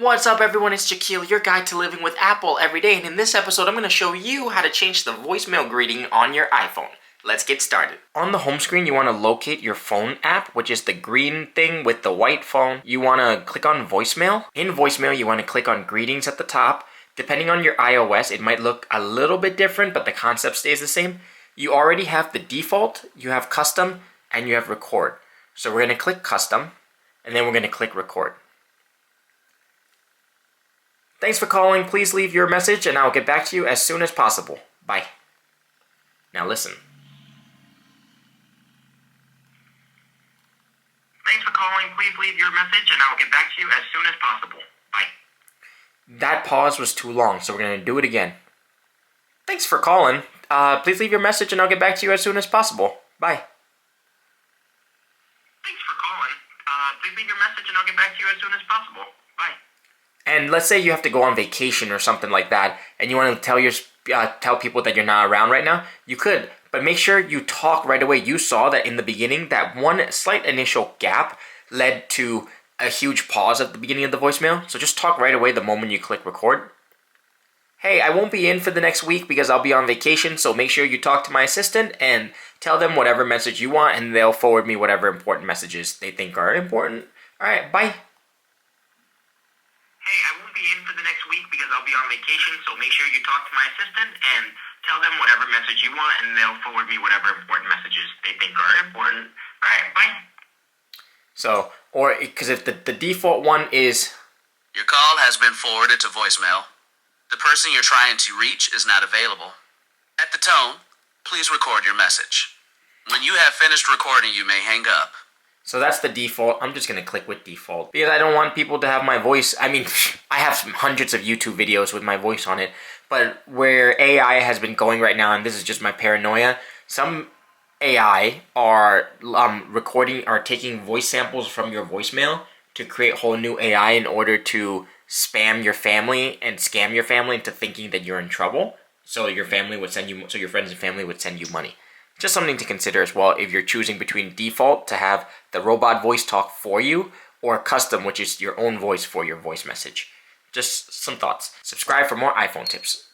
What's up everyone, it's Shaquille, your guide to living with Apple every day, and in this episode I'm going to show you how to change the voicemail greeting on your iPhone. Let's get started. On the home screen you want to locate your phone app, which is the green thing with the white phone. You want to click on voicemail. In voicemail you want to click on greetings at the top. Depending on your iOS it might look a little bit different, but the concept stays the same. You already have the default, you have custom, and you have record. So we're going to click custom, and then we're going to click record. Thanks for calling. Please leave your message and I'll get back to you as soon as possible. Bye. Now listen. Thanks for calling. Please leave your message and I'll get back to you as soon as possible. Bye. That pause was too long, so we're going to do it again. Thanks for calling. Please leave your message and I'll get back to you as soon as possible. Bye. Thanks for calling. Please leave your message and I'll get back to you as soon as possible. Bye. And let's say you have to go on vacation or something like that, and you want to tell people that you're not around right now. You could, but make sure you talk right away. You saw that in the beginning, that one slight initial gap led to a huge pause at the beginning of the voicemail. So just talk right away the moment you click record. Hey, I won't be in for the next week because I'll be on vacation, so make sure you talk to my assistant and tell them whatever message you want, and they'll forward me whatever important messages they think are important. All right, bye. Hey, I won't be in for the next week because I'll be on vacation, so make sure you talk to my assistant and tell them whatever message you want, and they'll forward me whatever important messages they think are important. All right, bye. So, or because if the default one is... Your call has been forwarded to voicemail. The person you're trying to reach is not available. At the tone, please record your message. When you have finished recording, you may hang up. So that's the default. I'm just going to click with default because I don't want people to have my voice. I mean, I have hundreds of YouTube videos with my voice on it, but where AI has been going right now, and this is just my paranoia, some AI are taking voice samples from your voicemail to create whole new AI in order to spam your family and scam your family into thinking that you're in trouble. So your family would send you, so your friends and family would send you money. Just something to consider as well if you're choosing between default to have the robot voice talk for you or custom, which is your own voice for your voice message. Just some thoughts. Subscribe for more iPhone tips.